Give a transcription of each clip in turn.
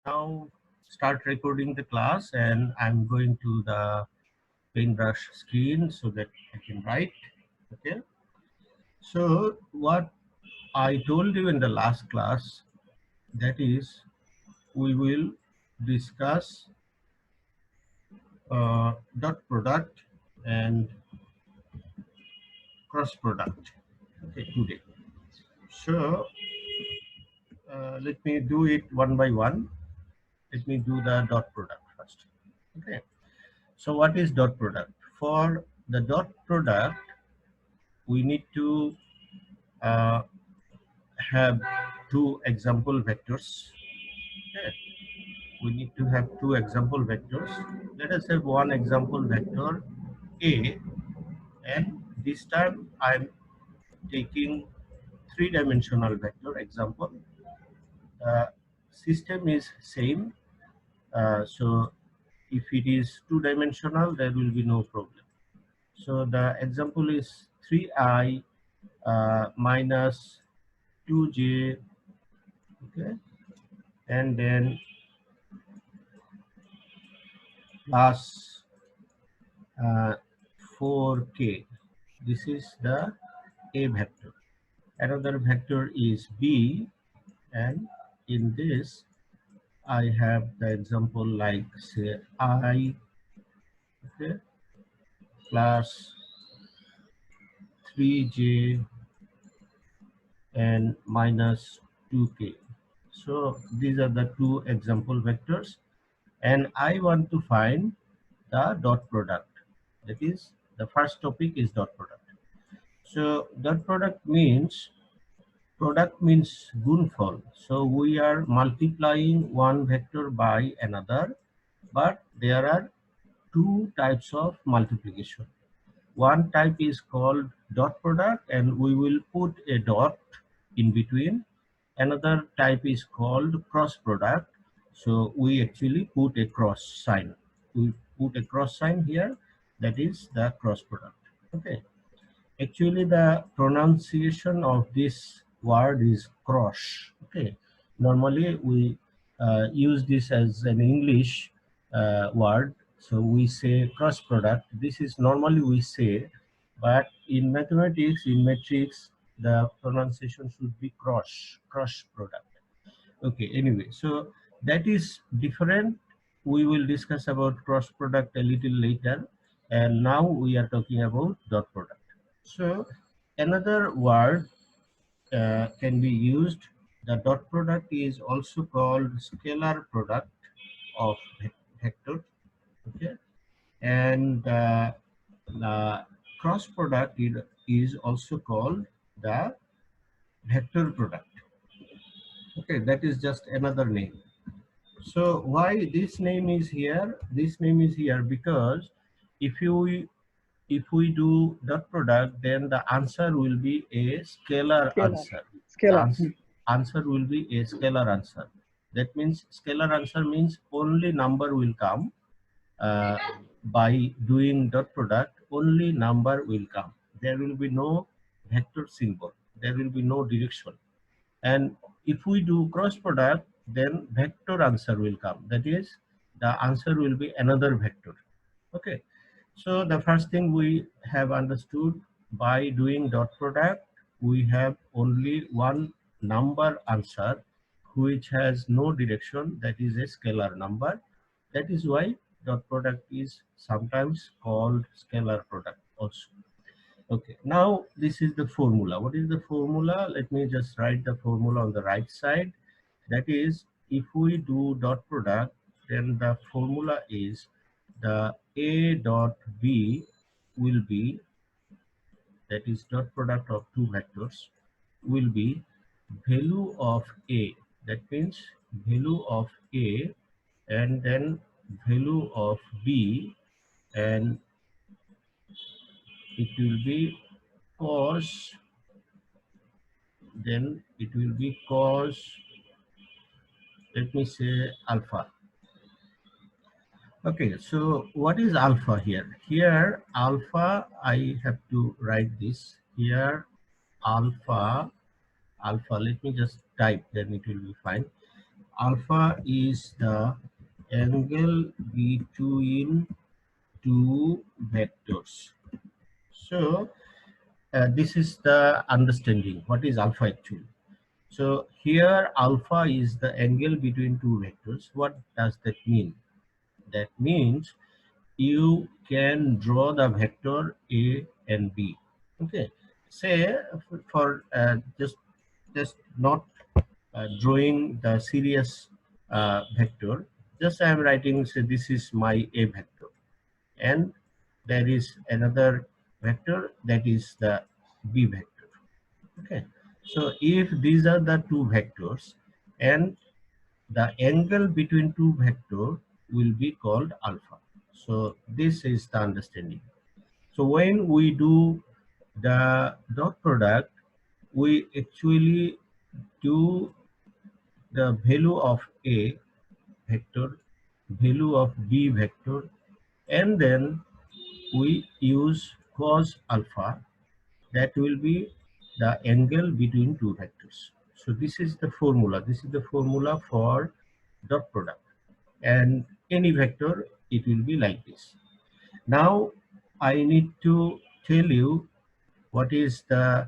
Now start recording the class, and I'm going to the paintbrush screen so that I can write. Okay. So what I told you in the last class, that is, we will discuss dot product and cross product. Okay, today. So let me do it one by one. Let me do the dot product first. Okay. So what is dot product? For the dot product, we need to uh, have two example vectors. Okay. We need to have two example vectors. Let us have one example vector A, and this time I'm taking three-dimensional vector example. System is same, so if it is two-dimensional, there will be no problem. So the example is 3i minus 2j, okay, and then plus 4k. This is the A vector. Another vector is B, and in this I have the example like say I, okay, plus 3j and minus 2k. So these are the two example vectors, and I want to find the dot product. That is, the first topic is dot product. So dot product means gunfal. So we are multiplying one vector by another, but there are two types of multiplication. One type is called dot product, and we will put a dot in between. Another type is called cross product. So we actually put a cross sign. We put a cross sign here. That is the cross product. Okay. Actually, the pronunciation of this word is cross. Okay. Normally, we use this as an English word. So we say cross product. This is normally we say, but in mathematics, in matrix, the pronunciation should be cross product. Okay. Anyway, so that is different. We will discuss about cross product a little later, and now we are talking about dot product. So another word can be used. The dot product is also called scalar product of vector. Okay, and the cross product is also called the vector product. Okay, that is just another name. So why this name is here? This name is here because if we do dot product, then the answer will be a scalar Scalar. answer. The Scalar. answer will be a scalar answer. That means scalar answer means only number will come. uh, by doing dot product, only number will come. There will be no vector symbol. There will be no direction. And if we do cross product, then vector answer will come. That is, the answer will be another vector. Okay. So the first thing we have understood, by doing dot product, we have only one number answer which has no direction, that is a scalar number. That is why dot product is sometimes called scalar product also. Okay, now this is the formula. What is the formula? Let me just write the formula on the right side. That is, if we do dot product, then the formula is the A dot B will be, that is dot product of two vectors, will be value of A. That means value of A, and then value of B, and it will be cos, then it will be cos, let me say alpha. Okay, so what is alpha here? Here alpha, I have to write this here. Alpha, let me just type, then it will be fine. alpha is the angle between two vectors. So this is the understanding. What is alpha actually? So here alpha is the angle between two vectors. What does that mean? That means you can draw the vector A and B. Okay. Say for just not drawing the serious vector. Just I am writing, say this is my A vector, and there is another vector that is the B vector. Okay, so if these are the two vectors, and the angle between two vectors will be called alpha. So this is the understanding. So when we do the dot product, we actually do the value of A vector, value of B vector, and then we use cos alpha. That will be the angle between two vectors. So this is the formula. This is the formula for dot product. And any vector, it will be like this. Now I need to tell you what is the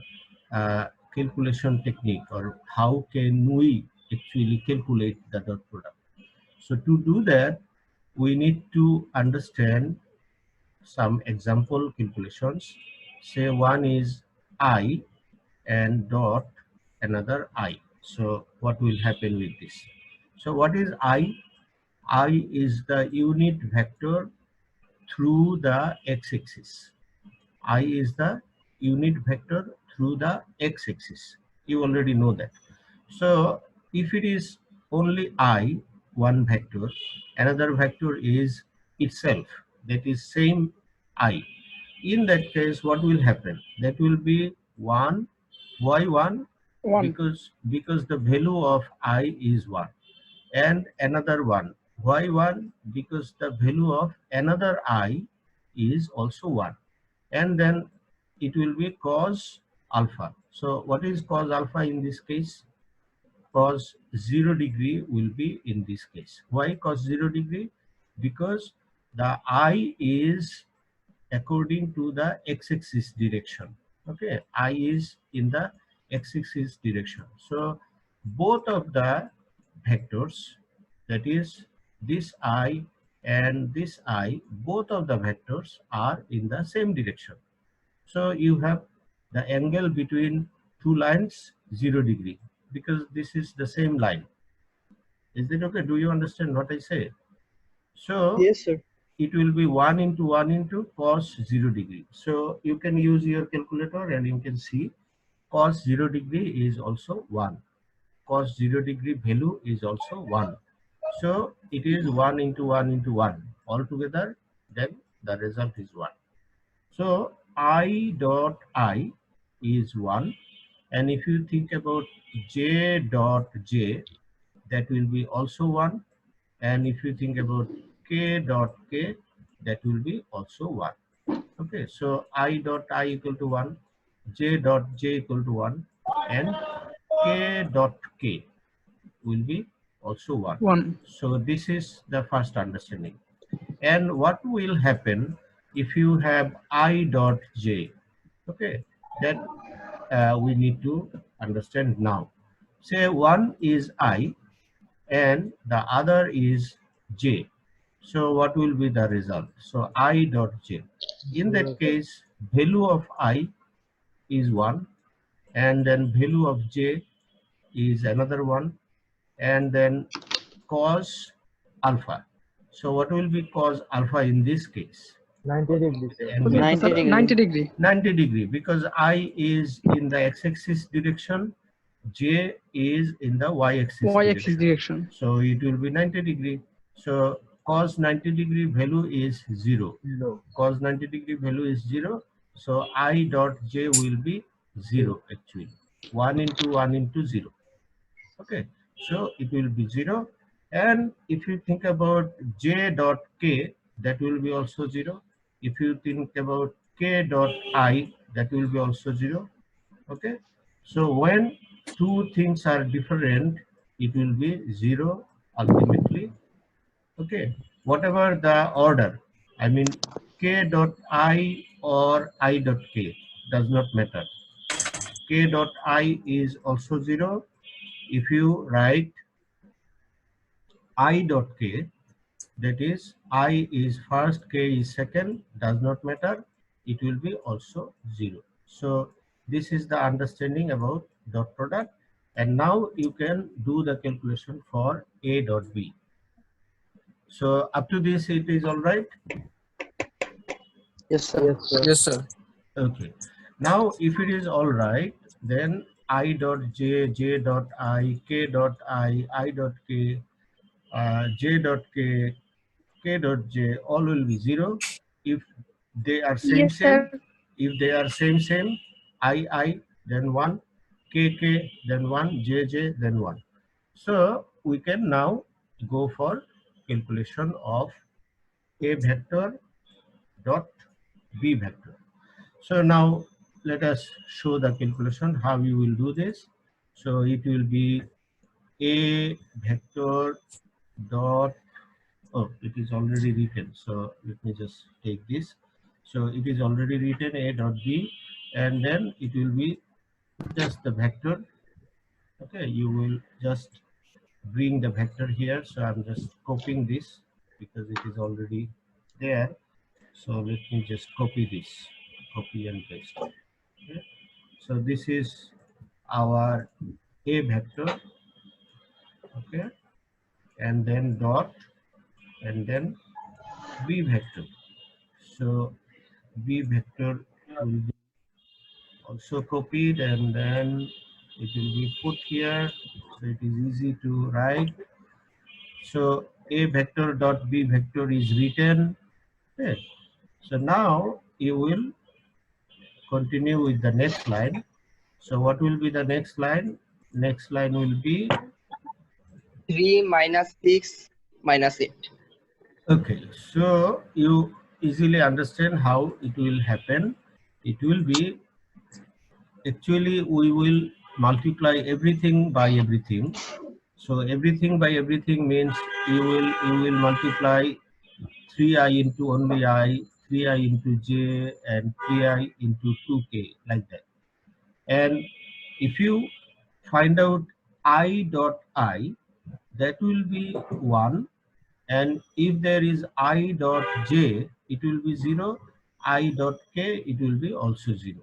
calculation technique, or how can we actually calculate the dot product. So to do that, we need to understand some example calculations. Say one is I and dot another I. So what will happen with this? So what is I? I is the unit vector through the x-axis. I is the unit vector through the x-axis. You already know that. So if it is only I, one vector, another vector is itself, that is same I. In that case, what will happen? That will be 1. Why 1? 1. Because the value of I is 1. And another one. Why 1? Because the value of another I is also 1. And then it will be cos alpha. So what is cos alpha in this case? Cos 0 degree will be in this case. Why cos 0 degree? Because the I is according to the x-axis direction. Okay, I is in the x-axis direction. So both of the vectors, that is this I and this I, both of the vectors are in the same direction. So you have the angle between two lines 0 degree, because this is the same line. Is it okay? Do you understand what I say? So Yes, sir. it will be 1 into 1 into cos 0 degree. So you can use your calculator and you can see cos 0 degree is also 1. Cos 0 degree value is also 1. So it is 1 into 1 into 1 altogether, then the result is 1. So I dot I is 1, and if you think about j dot j, that will be also 1, and if you think about k dot k, that will be also 1. Okay, so I dot I equal to 1, j dot j equal to 1, and k dot k will be also 1. 1. So this is the first understanding. And what will happen if you have I dot j? Okay, that we need to understand now. Say one is I and the other is j. So what will be the result? So I dot j. In that case, value of I is 1, and then value of j is another 1, and then cos alpha. So what will be cos alpha in this case? 90 degrees. And 90 degree. 90 degree. 90 degree, because I is in the x-axis direction, j is in the y-axis direction. So it will be 90 degree. So cos 90 degree value is 0. Cos 90 degree value is 0. So I dot j will be 0 actually. 1 into 1 into 0. Okay. So it will be 0. And if you think about j dot k, that will be also 0. If you think about k dot I, that will be also 0. Okay. So when two things are different, it will be 0 ultimately. Okay, whatever the order, I mean k dot I or I dot k does not matter. K dot I is also 0. If you write I dot k, that is I is first, k is second, does not matter, it will be also 0. So this is the understanding about dot product. And now you can do the calculation for A dot B. So up to this it is all right. Yes, sir. Yes, sir. Okay. Now if it is all right, then I dot j, j dot I, k dot I dot k, j dot k, k dot j, all will be 0. If they are same Yes, sir. if they are same, I then 1, k then 1, j then 1. So we can now go for calculation of A vector dot B vector. So now let us show the calculation how you will do this. So it will be A vector dot, oh, it is already written. So let me just take this. So it is already written A dot B, and then it will be just the vector. Okay, you will just bring the vector here. So I'm just copying this because it is already there. So let me just copy this, copy and paste. Okay. So this is our A vector, okay, and then dot, and then B vector. So B vector will be also copied, and then it will be put here, so it is easy to write. So A vector dot B vector is written. Okay. So now you will continue with the next line. So what will be the next line? Next line will be, 3 minus 6 minus 8. okay, so you easily understand how it will happen. It will be, actually we will multiply everything by everything. So everything by everything means you will multiply 3i into only I, 3i into j, and 3i into 2k, like that. And if you find out I dot I, that will be 1. And if there is I dot j, it will be 0. I dot k, it will be also 0.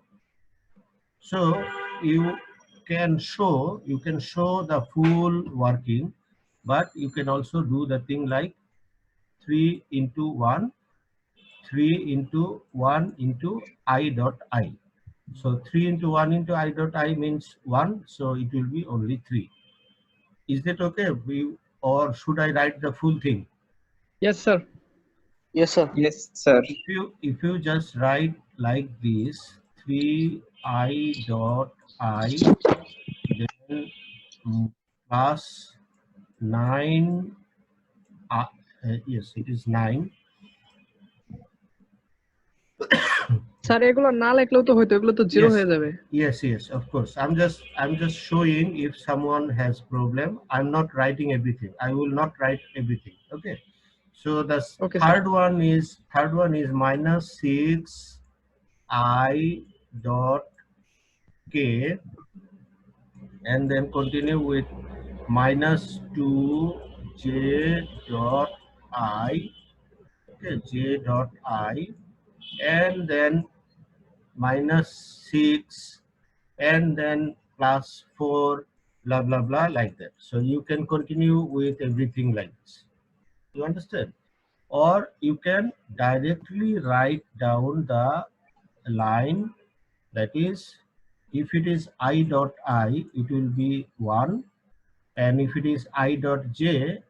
So you can show the full working, but you can also do the thing like 3 into 1, 3 into 1 into I dot I. So 3 into 1 into I dot I means 1, so it will be only 3. Is that okay? Or should I write the full thing? Yes, sir. Yes, sir. Yes, sir. If you just write like this, 3i dot I, then plus 9, yes, it is 9. Sir এগুলো না লিখলেও তো হয়তো, এগুলো তো zero Yes. হয়ে যাবে। Yes, of course. I'm just showing if someone has problem. I'm not writing everything. I will not write everything. Okay. So the Okay, third one is minus 6 I dot k, and then continue with minus 2 j dot I, okay, j dot I, and then minus 6, and then plus 4, blah blah blah, like that. So you can continue with everything like this. You understand? Or you can directly write down the line, that is, if it is I dot I, it will be 1, and if it is I dot j,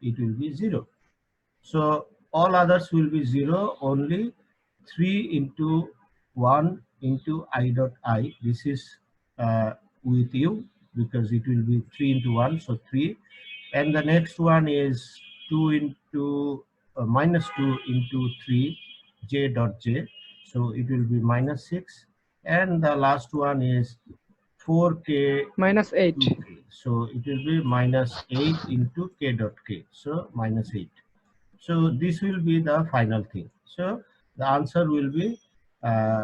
it will be 0. So all others will be 0, only 3 into 1 into I dot I. This is with you because it will be 3 into 1, so 3. And the next one is 2 into minus 2 into 3 j dot j. So it will be minus 6. And the last one is 4k -8. 2k. So it will be minus 8 into k dot k. So minus 8. So this will be the final thing. So the answer will be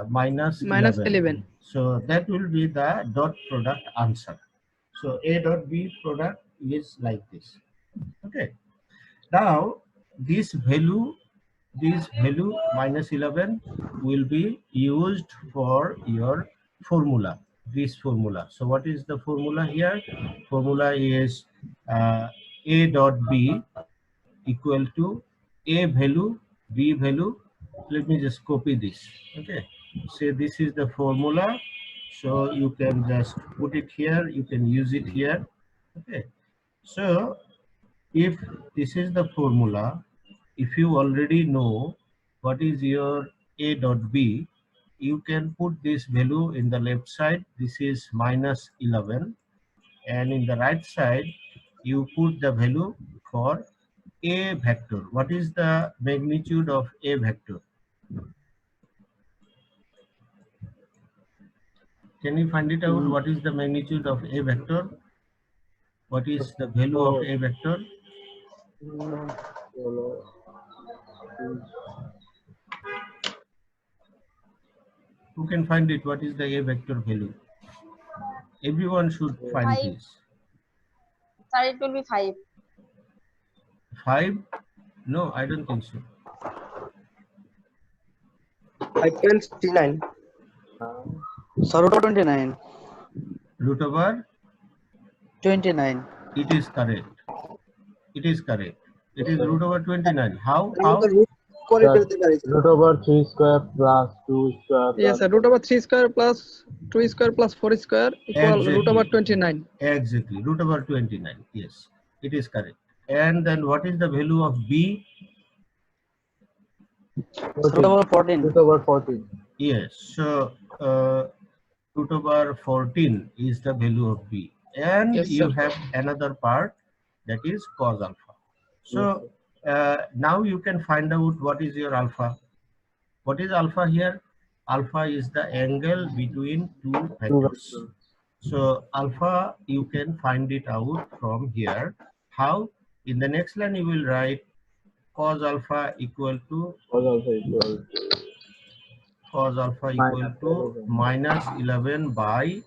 minus minus 11. 11. So that will be the dot product answer. So A dot B product is like this. Okay. Now this value minus 11 will be used for your formula, this formula. So what is the formula here? Formula is A dot B equal to A value, B value. Let me just copy this. Okay. Say this is the formula. So you can just put it here. You can use it here. Okay. So if this is the formula, if you already know what is your A dot B, you can put this value in the left side. This is minus 11. And in the right side, you put the value for A vector. What is the magnitude of A vector? Can you find it out? What is the magnitude of A vector? What is the value of A vector? Who can find it? What is the A vector value? Everyone should find 5. this. Sir, it will be 5. 5? No, I don't think so. 5.39. So root of 29. Root over? 29. It is correct. It is correct. It is root over 29. How? Root over 3 square plus 2 square. Yes, sir. Root over 3 square plus 2 square plus 4 square equal root over 29. Exactly. Root over 29. Yes, it is correct. And then what is the value of B? Root over 14. Root over 14. Yes. So root over 14 is the value of B. And Yes, you sir. have another part, that is cos alpha. So now you can find out what is your alpha. What is alpha here? Alpha is the angle between two vectors. So alpha, you can find it out from here. How? In the next line, you will write cos alpha equal to minus 11 by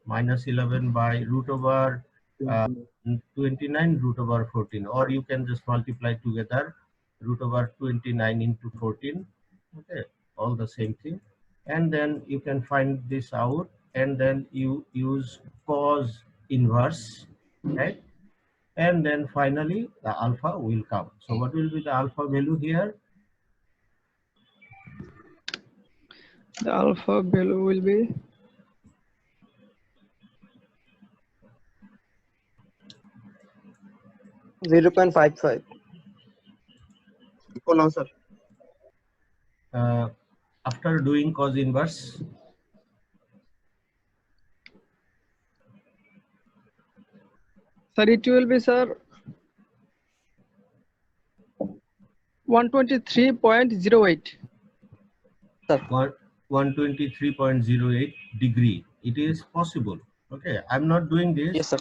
minus 11 by root over 29 root over 14, or you can just multiply together root over 29 into 14. Okay, all the same thing. And then you can find this out, and then you use cos inverse, right? And then finally the alpha will come. So what will be the alpha value here? The alpha value will be 0.55. Oh no, sir. After doing cos inverse, sir. It will be, sir, 123.08. 123.08 degree. It is possible. Okay, I'm not doing this. Yes, sir.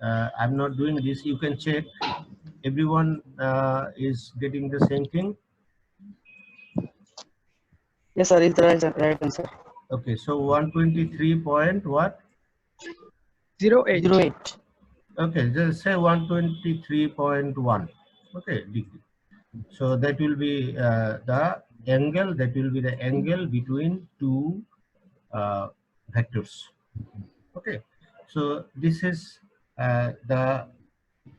I'm not doing this. You can check. Everyone is getting the same thing. Yes, sir. It's the right answer. Okay, so 123 point what? 08. 08. Okay, just say 123.1. Okay, degree. So that will be the angle. That will be the angle between two vectors. Okay, so this is the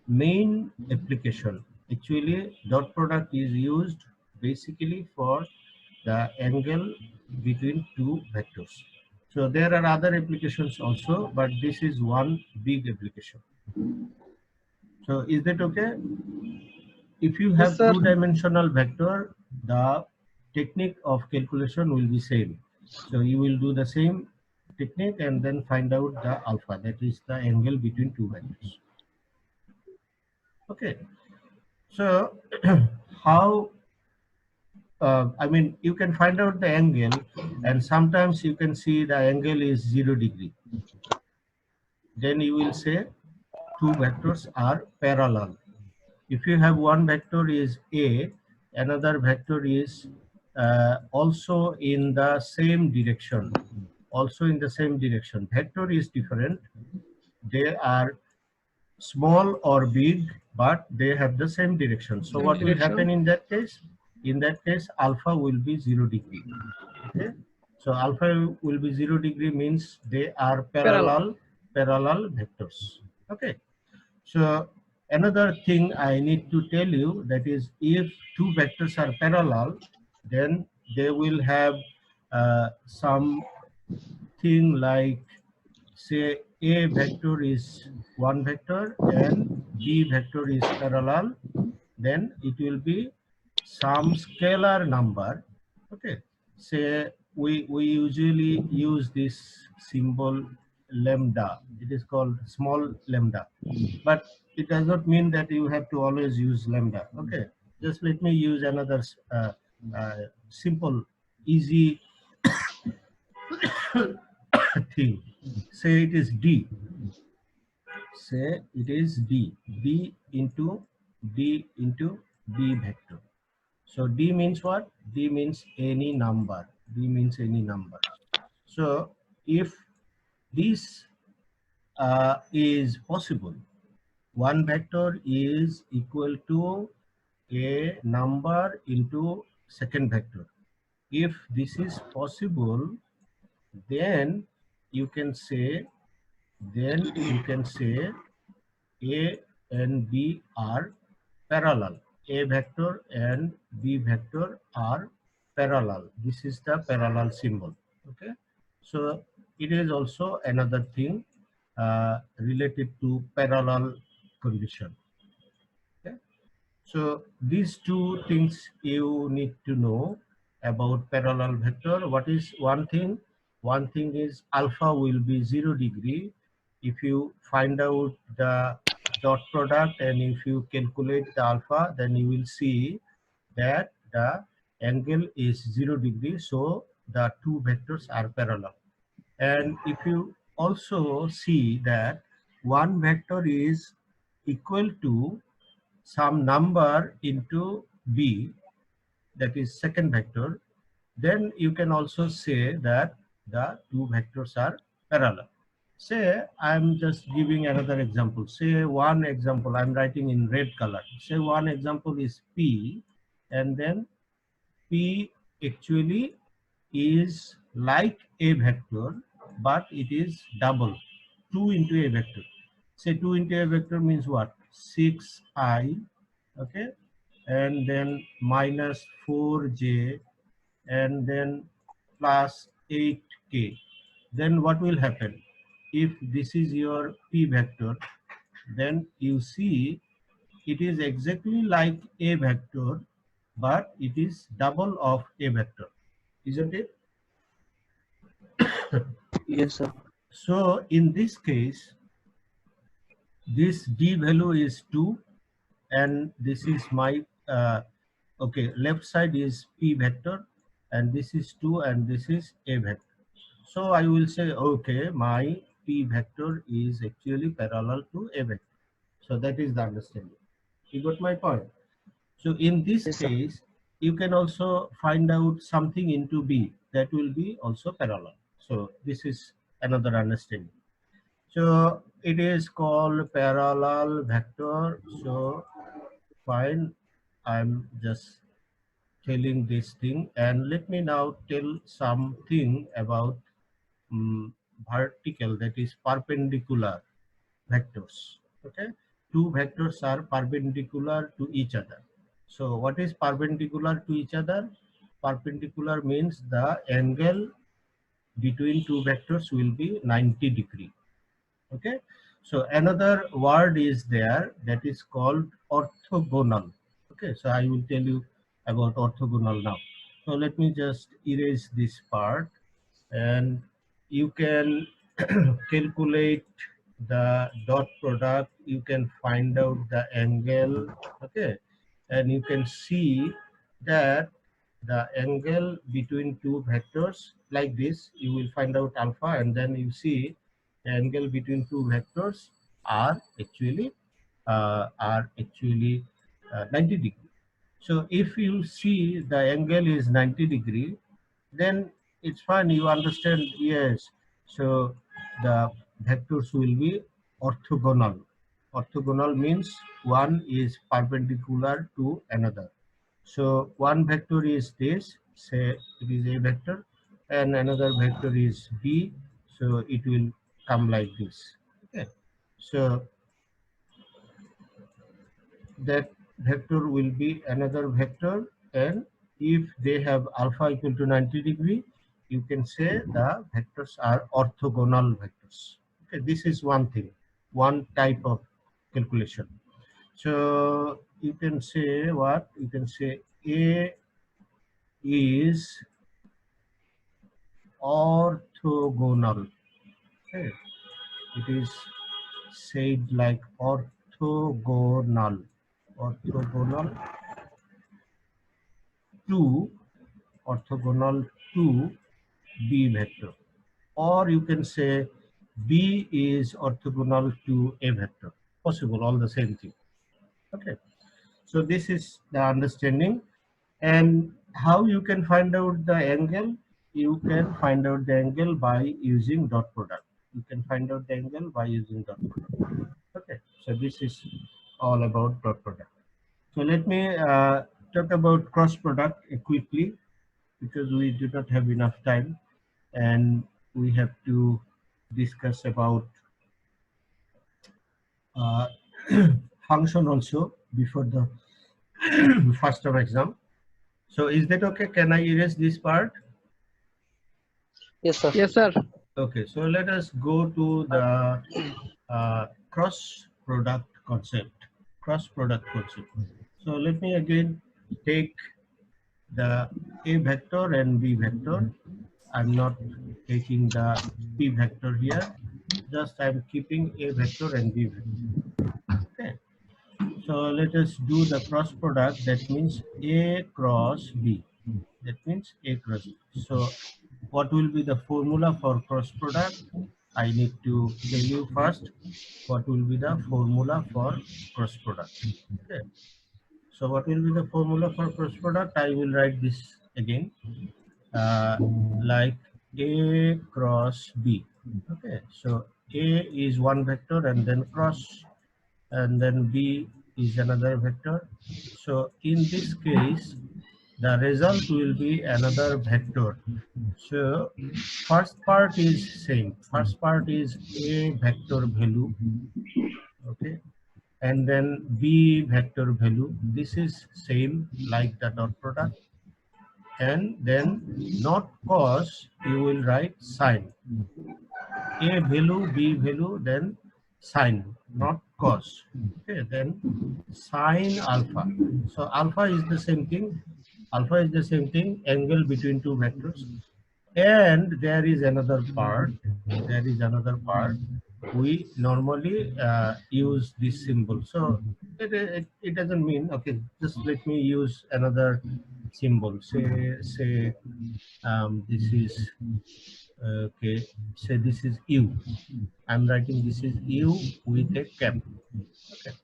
main application. Actually, dot product is used basically for the angle between two vectors. So there are other applications also, but this is one big application. So is that okay? If you have Yes, sir. two-dimensional vector, the technique of calculation will be same. So you will do the same technique and then find out the alpha, that is the angle between two vectors. Okay. So how I mean, you can find out the angle, and sometimes you can see the angle is 0 degree. Then you will say two vectors are parallel. If you have one vector is A, another vector is also in the same direction. Also in the same direction. Vector is different. They are small or big, but they have the same direction. So Same what will direction. happen in that case? In that case, alpha will be 0 degree. Okay. So alpha will be 0 degree means they are parallel vectors. Okay. So another thing I need to tell you, that is, if two vectors are parallel, then they will have some thing like, say, A vector is one vector and B vector is parallel, then it will be some scalar number. Okay. Say we usually use this symbol lambda. It is called small lambda, but it does not mean that you have to always use lambda. Okay. Just let me use another simple, easy thing. Say it is D. Say it is D. D into B vector. So D means what? D means any number. D means any number. So if this is possible, one vector is equal to a number into second vector. If this is possible, then you can say A and B are parallel. A vector and B vector are parallel. This is the parallel symbol. Okay. So it is also another thing related to parallel condition. Okay. So these two things you need to know about parallel vector. What is one thing? One thing is alpha will be 0 degree. If you find out the dot product and if you calculate the alpha, then you will see that the angle is 0 degree. So the two vectors are parallel. And if you also see that one vector is equal to some number into B, that is second vector, then you can also say that the two vectors are parallel. Say I'm just giving another example. Say one example I'm writing in red color. Say one example is P, and then P actually is like a vector, but it is double, 2 into a vector. Say 2 into a vector means what? 6i, okay, and then minus 4j, and then plus 8k. Then what will happen? If this is your P vector, then you see it is exactly like a vector, but it is double of a vector, isn't it? Yes, sir. So in this case, this D value is 2, and this is my, okay, left side is P vector, and this is 2, and this is a vector. So I will say, okay, my P vector is actually parallel to a vector. So that is the understanding. You got my point? So in this Yes, sir. case, you can also find out something into B that will be also parallel. So this is another understanding. So it is called parallel vector. So fine, I'm just telling this thing, and let me now tell something about vertical, that is perpendicular vectors. Okay, two vectors are perpendicular to each other. So what is perpendicular to each other? Perpendicular means the angle between two vectors will be 90 degree. Okay, so another word is there that is called orthogonal. Okay, so I will tell you about orthogonal now. So let me just erase this part, and you can calculate the dot product, you can find out the angle. Okay, and you can see that the angle between two vectors like this, you will find out alpha, and then you see the angle between two vectors are actually 90 degree. So if you see the angle is 90 degree, then it's fine, you understand, yes. So the vectors will be orthogonal. Orthogonal means one is perpendicular to another. So one vector is this, say it is A vector, and another vector is B, so it will come like this. Okay. So that vector will be another vector, and if they have alpha equal to 90 degree, you can say the vectors are orthogonal vectors. Okay, this is one thing, one type of calculation. So you can say what? You can say A is orthogonal. Okay, it is said like orthogonal to B vector, or you can say B is orthogonal to A vector. Possible, all the same thing. Okay, so this is the understanding. And how you can find out the angle? You can find out the angle by using dot product. You can find out the angle by using dot product. Okay, so this is all about dot product. So let me talk about cross product quickly, because we do not have enough time, and we have to discuss about function also before the first term exam. So is that okay? Can I erase this part? Yes, sir. Yes, sir. Okay, so let us go to the cross product concept. So let me again take the A vector and B vector. I'm not taking the P vector here, just I'm keeping A vector and B vector. Okay, so let us do the cross product. That means A cross B. That means A cross B. So what will be the formula for cross product? I need to tell you first what will be the formula for cross product. Okay. So what will be the formula for cross product? I will write this again, like A cross B. Okay. So A is one vector and then cross, and then B is another vector. So in this case, the result will be another vector. So first part is same. First part is A vector value, okay, and then B vector value. This is same like the dot product, and then not cos, you will write sine. A value, B value, then sine, not cos. Okay, then sine alpha. So alpha is the same thing. Alpha is the same thing, angle between two vectors. And there is another part. We normally use this symbol. So it doesn't mean, okay, just let me use another symbol. Say this is, okay, say this is U. I'm writing this is U with a cap. Okay.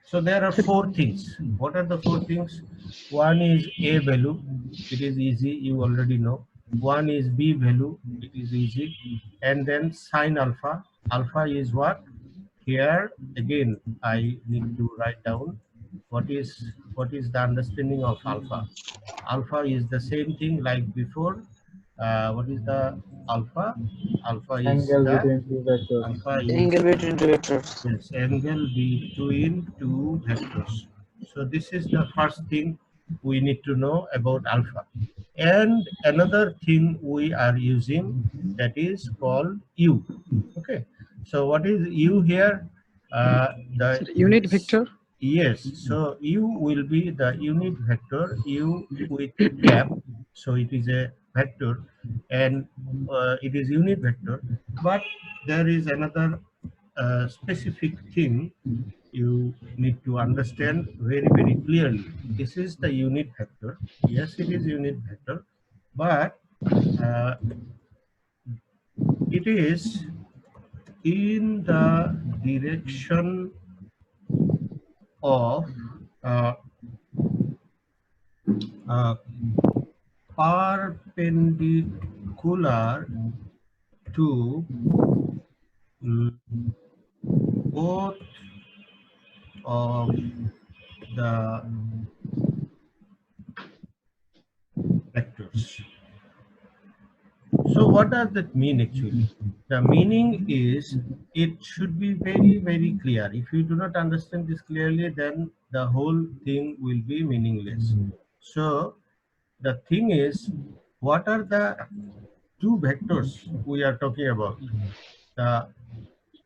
So there are four things. What are the four things? One is A value. It is easy. You already know. One is B value. It is easy. And then sine alpha. Alpha is what? Here again, I need to write down what is the understanding of alpha. Alpha is the same thing like before. What is the alpha? Alpha is Angle the between two vectors. alpha is Angle between two vectors. yes, angle between two vectors. So this is the first thing we need to know about alpha. And another thing we are using, that is called U. Okay. So what is U here? The Unit vector. Yes, so U will be the unit vector, U with a cap, so it is a vector, and it is unit vector. But there is another specific thing. you need to understand very, very clearly. This is the unit vector. Yes, it is unit vector, but it is in the direction of perpendicular to both of the vectors. So what does that mean actually? The meaning is it should be very, very clear. If you do not understand this clearly, then the whole thing will be meaningless. So the thing is, what are the two vectors we are talking about?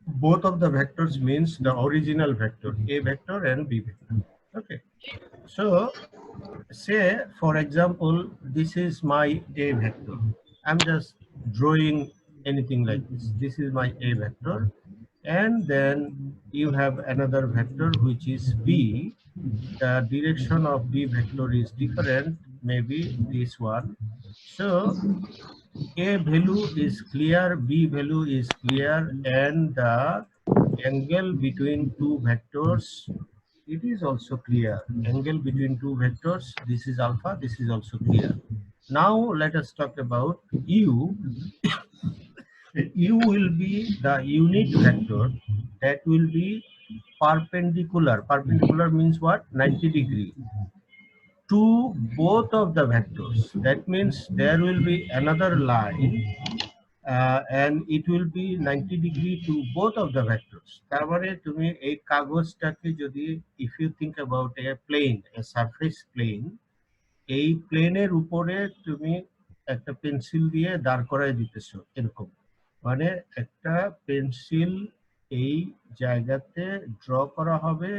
Both of the vectors means the original vector, A vector and B vector. Okay. So say, for example, this is my A vector. I'm just drawing anything like this. This is my A vector. And then you have another vector which is B. The direction of B vector is different, maybe this one. So A value is clear, B value is clear, and the angle between two vectors, it is also clear. Angle between two vectors, this is alpha, this is also clear. Now let us talk about U. U will be the unit vector that will be perpendicular. Perpendicular means what? 90 degree to both of the vectors. That means there will be another line and it will be 90 degree to both of the vectors. তার মানে তুমি এই কাগজটাকে যদি, if you think about a plane, a surface plane, এই প্লেনের উপরে তুমি একটা পেন্সিল দিয়ে দাঁড় করায় দিতেছো এরকম, মানে একটা পেন্সিল এই জায়গাতে ড্র করা হবে,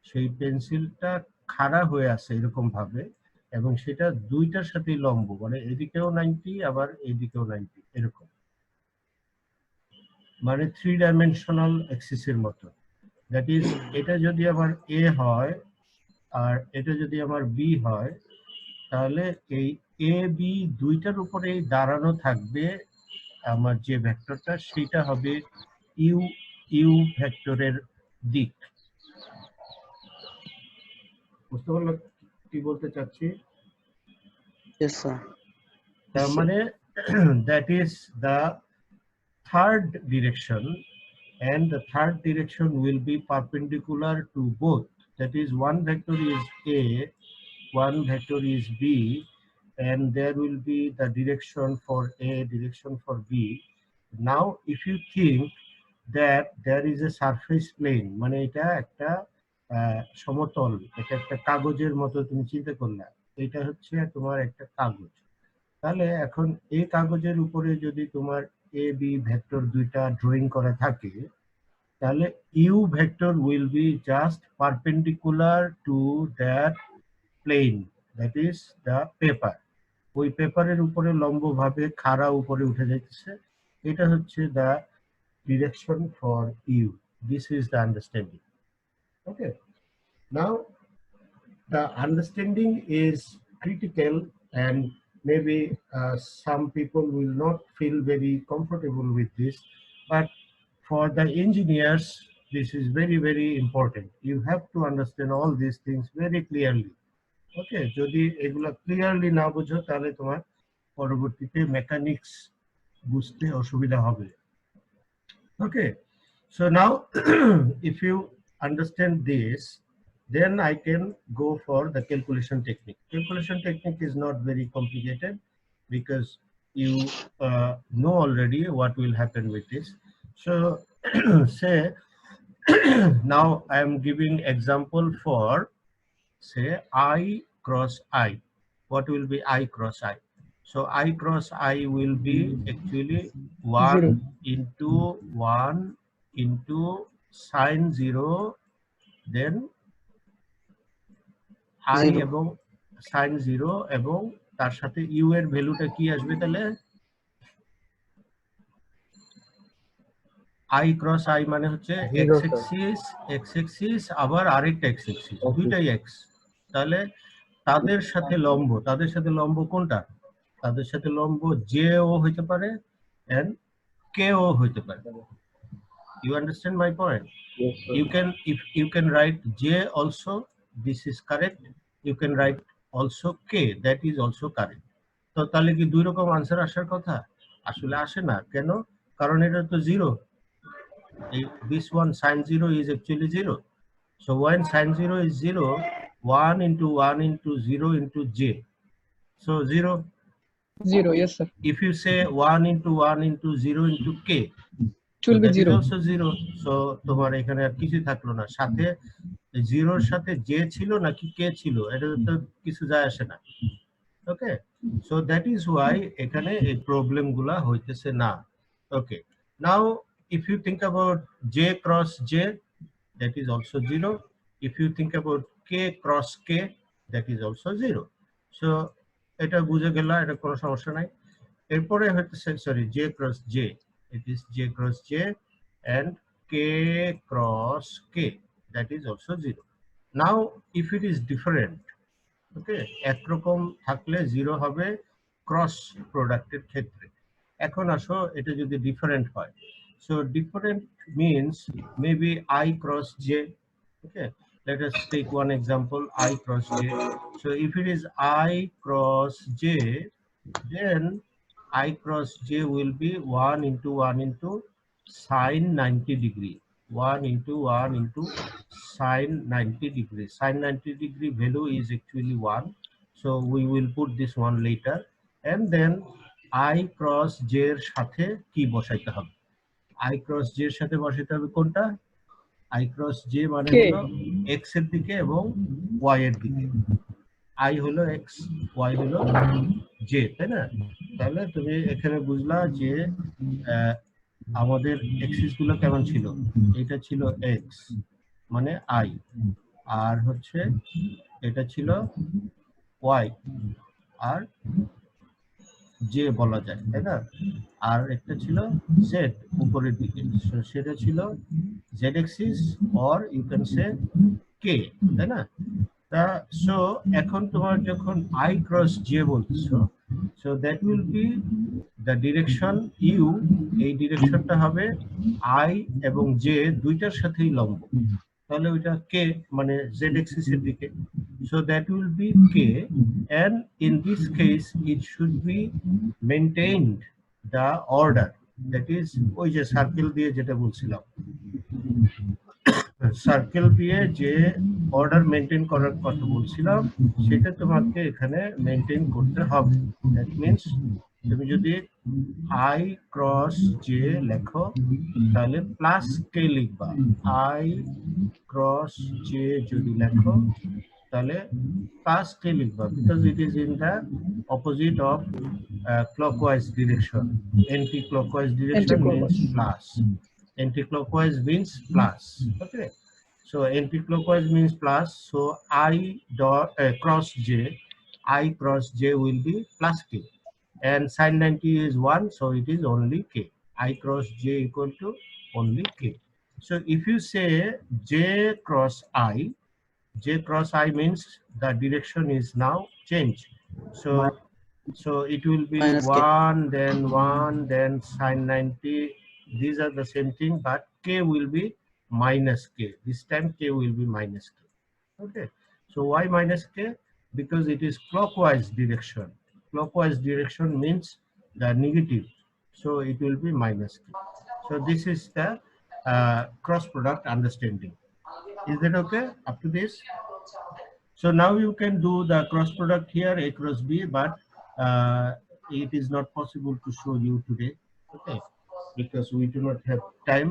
সেই পেন্সিলটা খাড়া হয়ে আছে এরকম ভাবে, এবং সেটা দুইটার সাথে লম্ব, মানে এদিকেও 90 আবার এদিকেও 90 এরকম, মানে 3 ডাইমেনশনাল অ্যাক্সিসের মতো। দ্যাট ইজ, এটা যদি আমার এ হয় আর এটা যদি আমার বি হয়, তাহলে এই এ বি দুইটার উপরেই দাঁড়ানো থাকবে আমার যে ভেক্টরটা, সেটা হবে ইউ ইউ ভেক্টরের দিক। বুঝতে পারলো কি বলতে চাচ্ছি? Yes, sir. তার মানে that is the third direction, and the third direction will be perpendicular to both. That is, one vector is A, one vector is B, and there will be the direction for A, direction for B. Now if you think that there is a surface plane, মানে এটা একটা সমতল, এটা একটা কাগজের মতো তুমি চিন্তা করলে, এটা হচ্ছে তোমার একটা কাগজ। তাহলে এখন এই কাগজের উপরে যদি তোমার এ বি ভেক্টর দুইটা ড্রয়িং করা থাকে, তাহলে U vector will be just perpendicular to that plane, that is the paper. ওই পেপারের উপরে লম্বভাবে খাড়া উপরে উঠে যাচ্ছে, এটা হচ্ছে the direction for U. This is the understanding. Okay, now the understanding is critical, and maybe some people will not feel very comfortable with this, but for the engineers this is very, very important. You have to understand all these things very clearly. Okay, যদি এগুলা clearly না বুঝো তাহলে তোমার পরবর্তীতে mechanics বুঝতে অসুবিধা হবে। Okay, so now if you understand this, then I can go for the calculation technique. Calculation technique is not very complicated because you know already what will happen with this. So say now I am giving example for, say, I cross I. What will be I cross I? So I cross I will be actually 1 into 1 into sine 0, then I এবং sin 0, এবং তার সাথে u এর ভ্যালুটা কি আসবে তাহলে? I cross I মানে হচ্ছে Zero, x axis আবার আরেকটা x axis, দুইটাই x। তাহলে তাদের সাথে লম্ব কোনটা? তাদের সাথে লম্ব j ও হইতে পারে and k ও হইতে পারে। You understand my point? Yes, sir. If you can write j also, this is correct. You can write also k, that is also correct. তো তাহলে কি দুই রকম আনসার আসার কথা? আসলে আসে না। কেন? কারণ এটা তো zero. This one sin 0 is actually 0. So when sin 0 is 0, 1 into 1 into 0 into j. So 0. 0, yes sir. If you say 1 into 1 into 0 into k, It will be that is 0. also 0. So তোমার এখানে আর কিছু থাকলো না। সাথে 0 এর সাথে j ছিল নাকি k ছিল এটা তো কিছু যায় আসে না। Okay, so that is why এখানে এই প্রবলেম গুলা হইতেছে না। Okay, now if you think about j cross j, that is also 0. If you think about k cross k, that is also 0. So এটা বুঝে গেলা, এটা কোনো সমস্যা নাই। এরপরে হইতেছে sorry j cross j, it is j cross j and k cross k, that is also 0. Now if it is different, ওকে, একরকম থাকলে 0 হবে ক্রস প্রোডাক্টের ক্ষেত্রে। এখন আসো এটা যদি ডিফারেন্ট হয়, so different means maybe I cross j. Okay, let us take one example, I cross j. So if it is I cross j, then I cross j will be 1 into 1 into sin 90 degree. 1 into 1 into sin 90 degree. Sin 90 degree value is actually 1. So we will put this one later. And then I cross j এর সাথে কি বসাইতে হবে? I cross j এর সাথে বসাইতে হবে কোনটা? I cross j মানে হলো x এর দিকে এবং y এর দিকে। I হলো x, y হলো j, তাই না? তাহলে তুমি এখানে বুঝলা যে আমাদের এক্সিস গুলো কেমন ছিল। এটা ছিল x মানে I, আর হচ্ছে এটা ছিল y আর j বলা যায়, তাই না? আর একটা ছিল z উপরের দিকে, সেটা ছিল z axis or you can say k, তাই না? সো এখন তোমার যখন I cross j বলছো, so that will be the direction u, এই ডিরেকশনটা হবে I এবং j দুইটার সাথেই লম্ব, তাহলে ওইটা k মানে z axis এর দিকে, so that will be k, and in this case it should be maintained the order, that is ওই যে সার্কেল দিয়ে যেটা বলছিলাম, সার্কেল দিয়ে যে অর্ডার মেনটেন করার কথা বলছিলাম সেটা তোমাকে এখানে মেনটেন করতে হবে। দ্যাট মিন্স তুমি যদি I cross j লেখো তাহলে প্লাস k লিখবা, I cross j যদি লেখো তাহলে প্লাস k লিখবা, because it is in the opposite of clockwise direction. Anti-clockwise direction means plus. Anti-clockwise means plus. Okay, so anti-clockwise means plus, so I cross j, I cross j will be plus k, and sin 90 is 1, so it is only k. I cross j equal to only k. So if you say j cross I means the direction is now changed, so it will be Minus k. 1 then sin 90, these are the same thing, but k will be minus k. This time k will be minus k. Okay, so why minus k? Because it is clockwise direction. Clockwise direction means the negative, so it will be minus k. So this is the cross product understanding. Is that okay up to this? So now you can do the cross product here, a cross b, but it is not possible to show you today, okay, because we do not have time.